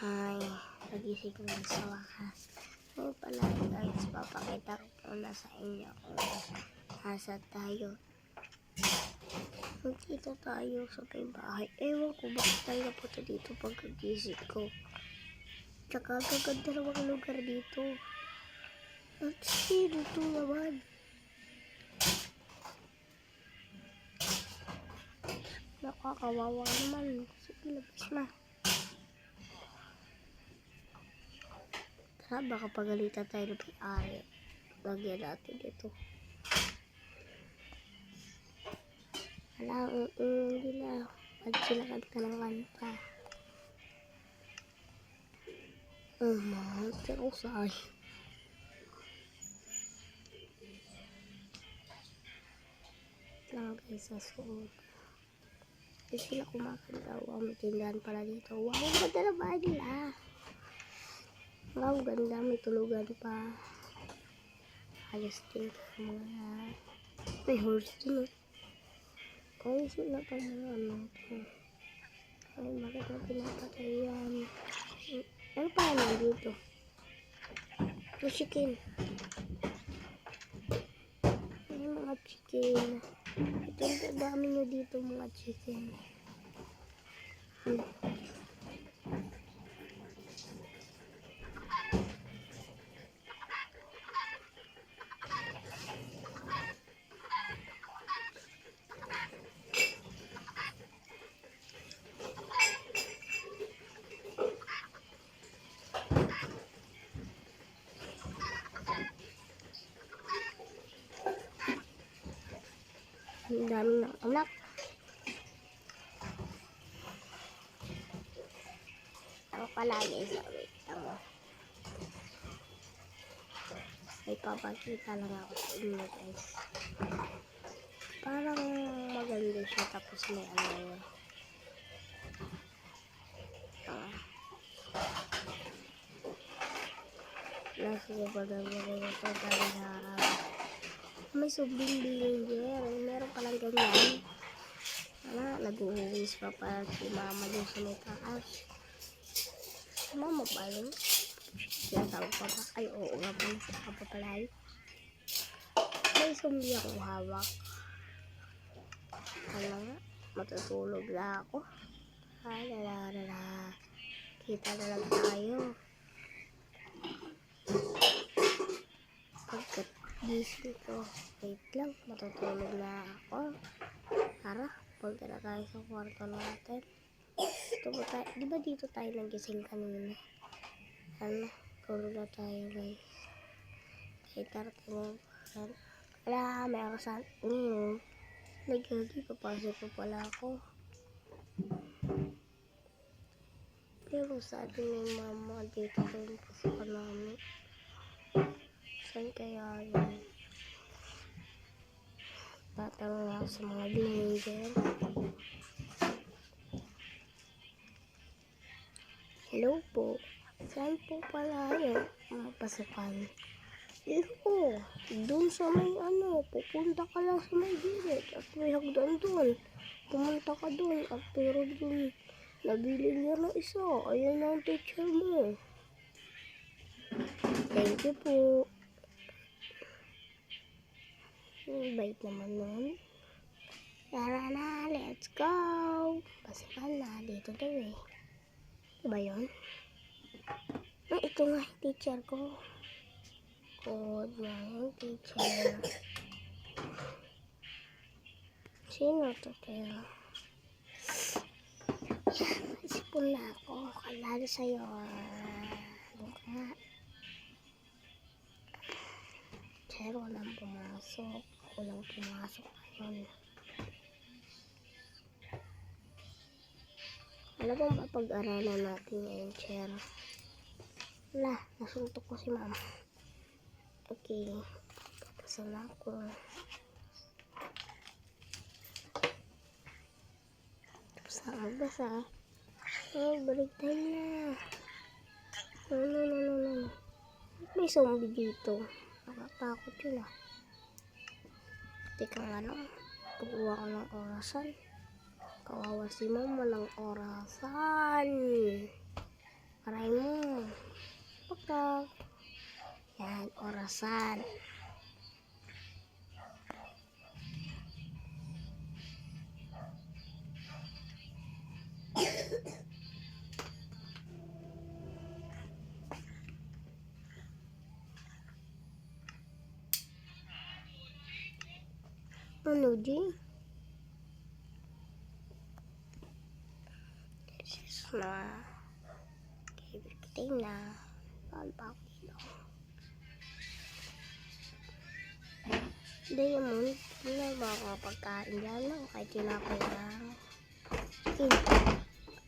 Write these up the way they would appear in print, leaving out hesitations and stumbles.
Hi, nagising ko na sa wakas. Ngayon pala guys, papakita ko muna sa inyo kung nasa tayo. Dito tayo sa may bahay. Ewan ko bakit tayo napunta dito pagkagising ko. Tsaka gaganda namang lugar dito. At sino to naman? Nakakawawa naman. Sige, labas na. Tara, baka pagalitan tayo ng may-ari. Lagyan natin ito. Alam, hindi na. Pagsilakan ka ng kanta. Mahal, pero sa'yo. Lang guys, sa suod. Hindi sila kumakanta. May tindahan pala dito. Wow, ganda na ba nila? Wow, ganda. May tulugan pa. Ayos din mga... May horse din. Ay, sila pa mga ano ito. Ay, bakit na pinapatay yan? Ano pa naman dito? May chicken. May mga chicken. Ito ang dami nyo dito mga chicken. Ang dami ng anak. Ako palagi sa wait lang. May papakita lang ako sa inyo guys. Parang maganda siya tapos may ano yun. Nasa iba na mga ito dahil na may subling bilinjer. Meron palang ganyan. Nag-uwis pa para si mama dun sa may taas. Si mama pa yun? Siya tawag pa ba? Ay, oo nga pala sa kapapalay. May sumbi akong hawak. Kala nga, matutulog na ako. Lala. Kita na lang tayo. Pagkagising ko, wait lang, matutulog na ako. Tara, punta na tayo sa kwarto natin. Di ba dito tayo nagising kanina? Tulog na tayo guys. Okay, tara tayo. Wala, may akasan. Nagagi, papasok ko pala ako. Pero sa atin may mama dito doon pasok namin. Saan kaya yun? Tatanong ako sa mga villager. Hello po. Saan po pala yun? Pasukan. Hello. Doon sa may pupunta ka lang sa may gilid. At may hagdan doon. Pumunta ka doon. At pero doon, nabili niya na isa. Ayan na ang teacher mo. Thank you po. Bait naman nun. Tara na, let's go. Pasukan na. Dito daw eh. Diba yun? Ito nga yung teacher ko. Good na yung teacher. Sino to kaya? Isipon na ako. Kalala sa'yo. Buka. Pero walang pumasok. Walang pumasok ngayon. Alam mo ba pag-aralan natin ngayon, chair? Wala, nasuntok ko si mama. Okay, papasal ako. Tapos na magbasa. Balik tayo na. No. May zombie dito. Nakatakot yun ah. Teka nga lang. Pagkuha ko ng orasan. Kawawa si ma'am, walang orasan. Paray mo. Pagka. Yan, orasan. Ano, G? This is na. Kiting na. Saan pa ako dito? Diamond, ano ba ako pagkain dyan lang? Kahit tinapay lang.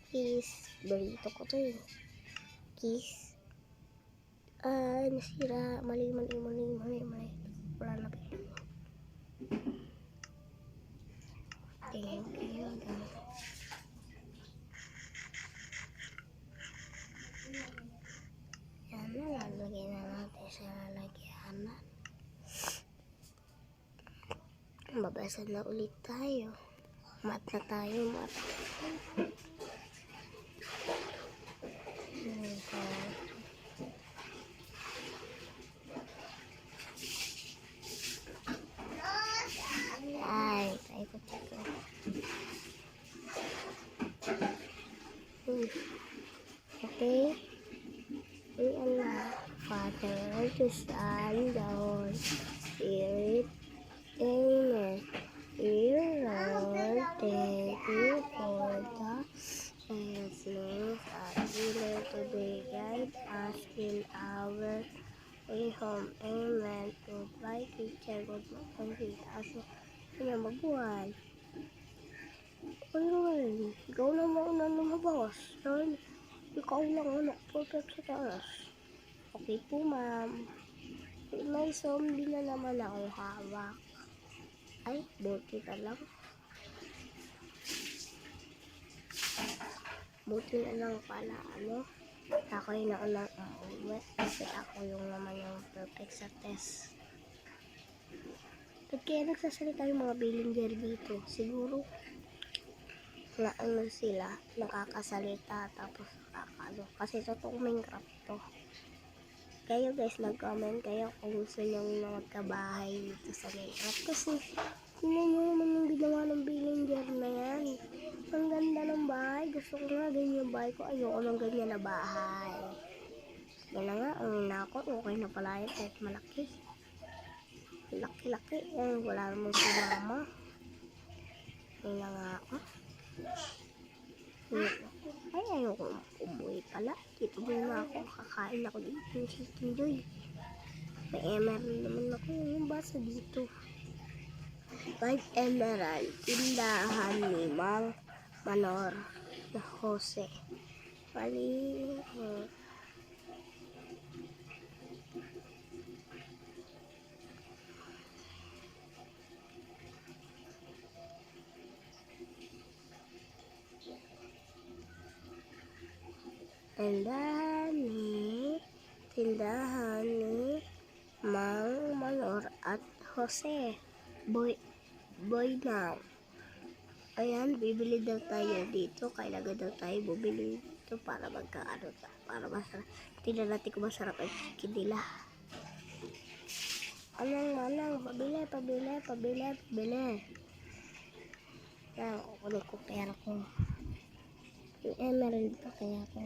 Kiss. Burrito ko to eh. Kiss. Nasira. Mali. Wala na pala. Thank you. Yan na, lalagyan na natin sa lalagyanan. Babasad na ulit tayo. Mat na tayo, mat. Ay, tayo ko. Okay. Allah, Father, to Son, the Holy Spirit. Amen. Dear Lord, thank you for the blessings that you learn to be guide us in our way home. Amen. Goodbye, teacher. Good morning. Aso, kanya mabuhay. Ayun, ikaw na mauna lumabas. Ayun, ikaw lang anak, perfect sa taas. Okay po, ma'am. May zombie na naman akong hawak. Ay, buti ka lang. Buti na lang pala, ano? Ako yung naunang uuwi. Kasi ako yung naman yung perfect sa test. Ba't kaya nagsasalita yung mga Billinger dito? Siguro, na ano sila, nakakasalita tapos nakakalo. Kasi totoong Minecraft to. Kayo guys, mag-comment kayo kung gusto nyo magkabahay dito sa Minecraft. Kasi, tingnan nyo naman yung ginawa ng Billinger na yan. Ang ganda ng bahay. Gusto ko nga ganyan yung bahay ko. Ayoko ng ganyan na bahay. Yan na nga, ang nako, okay na pala yun kahit malaki. Laki-laki. Wala naman si mama. Yan na nga ako. Ay, ayoko umuwi pala. Dito muna ako. Kakain ako dito yung Chicken Joy. May emerald naman ako. Yung basa dito. 5 emerald. Tindahan ni Mang Manor na Jose. Mali. Tindahan ni Mang Manor at Jose. Boy now. Ayan, bibili daw tayo dito. Kailangan daw tayo bumili dito para magkaano, para masarap. Tingnan natin kung masarap ang chicken nila. Manang, pabili. Yan, kukunin ko pera ko. Yung emerald pa kaya ko.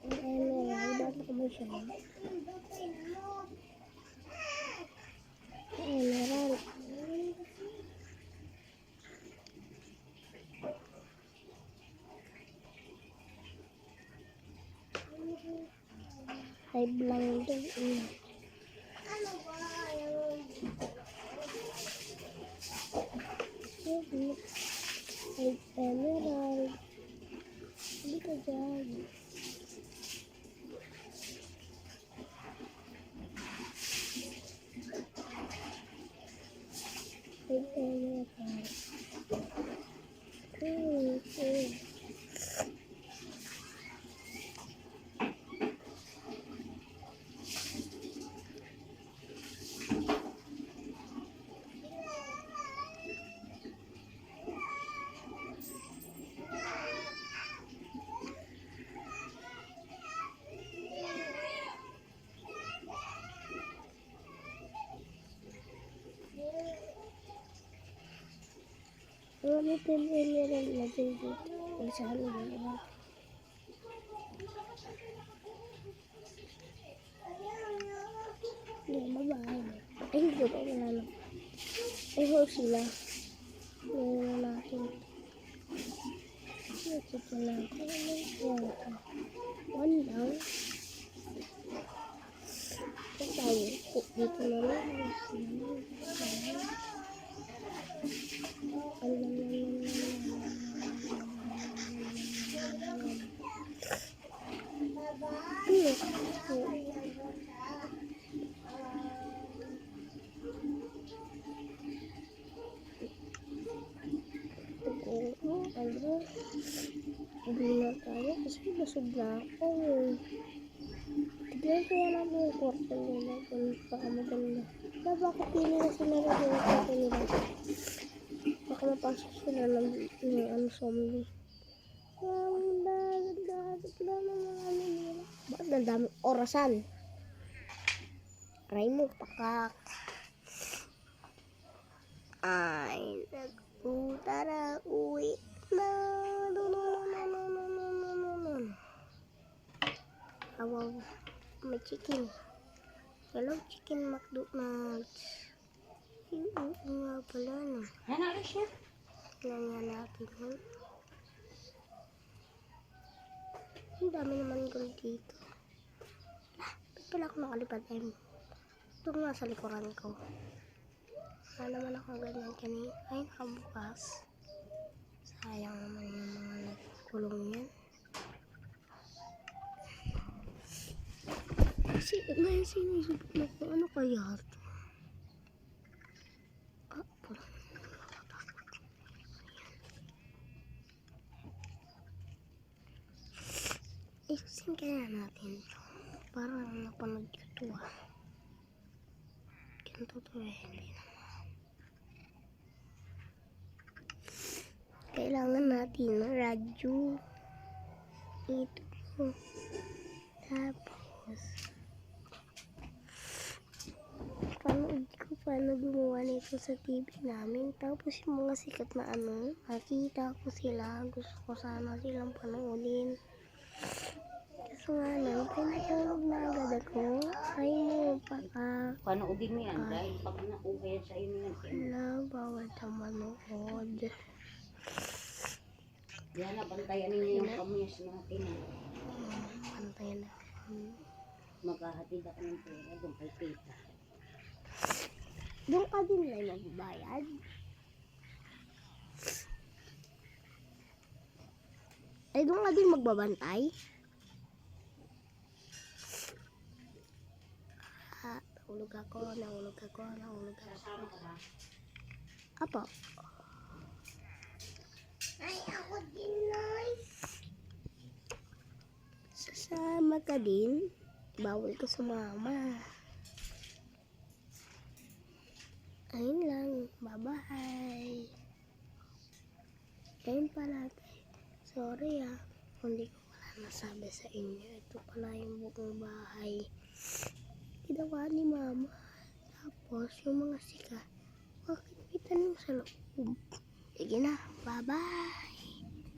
Yung emerald, dapat ko mo siya. Emerald. High lang doon. Ano ba? High emerald. Hindi ka dyan. High emerald. May meron natin dito. Isa na lang. Hindi, babae. Ay, hindi ko wala na. Ay, ho sila. Meron natin. Ito lang. One lang. Ito tayo. Dito na lang. Hindi na tayo kasi basog na ako. Tignan kaya namin yung kwarto nila kung baka maganda. Bakit hindi na sila rin yung kwarto nila? Baka mapasok sila ng zombie. Bakit ang daming orasan? Aray mo, pakak. Ay, tara, uwi na. Wow, may chicken. Hello, chicken McDonald's. Yung nga pala na. Ano siya? Tingnan natin. Ang dami naman gold dito. Ba't pala ako nakalipad M? Ito nga sa likuran ko. Wala naman ako ganyan kanina. Ay, nakabukas. Sayang naman yung mga nagkulong yan. Ngayon sinisipit mo ko. Ano kaya ito? Parang nakakatakot. Ikusin kaya natin ito. Parang napanood ko ito Ganito to hindi naman. Kailangan natin ng radyo. Ito. Tapos panood ko paano gumawa nito sa TV namin. Tapos yung mga sikat na nakita ko sila. Gusto ko sana silang panoodin. Kaso nga lang, pinatulog na agad ako. Ay mo, Panoodin mo yan dahil pag nakuha yan sa inyo yan. Wala, bawal na manood. Yan na, bantayan ninyo yung kamyas natin. Pantayan natin. Maghahatid ako ng pera doon kay Tita. Doon ka din lang magbayad. Ay, doon ka din magbabantay. Nahulog ako. Apo. Ay, ako din, guys. Sasama ka din? Bawal ka sumama. Ayun lang. Bye-bye. Ayun pala. Sorry kung di ko wala nasabi sa inyo. Ito pala yung buong bahay. Ginawa ni Mama. Tapos yung mga sika. Makikita niyo sa loob. Sige na. Bye-bye.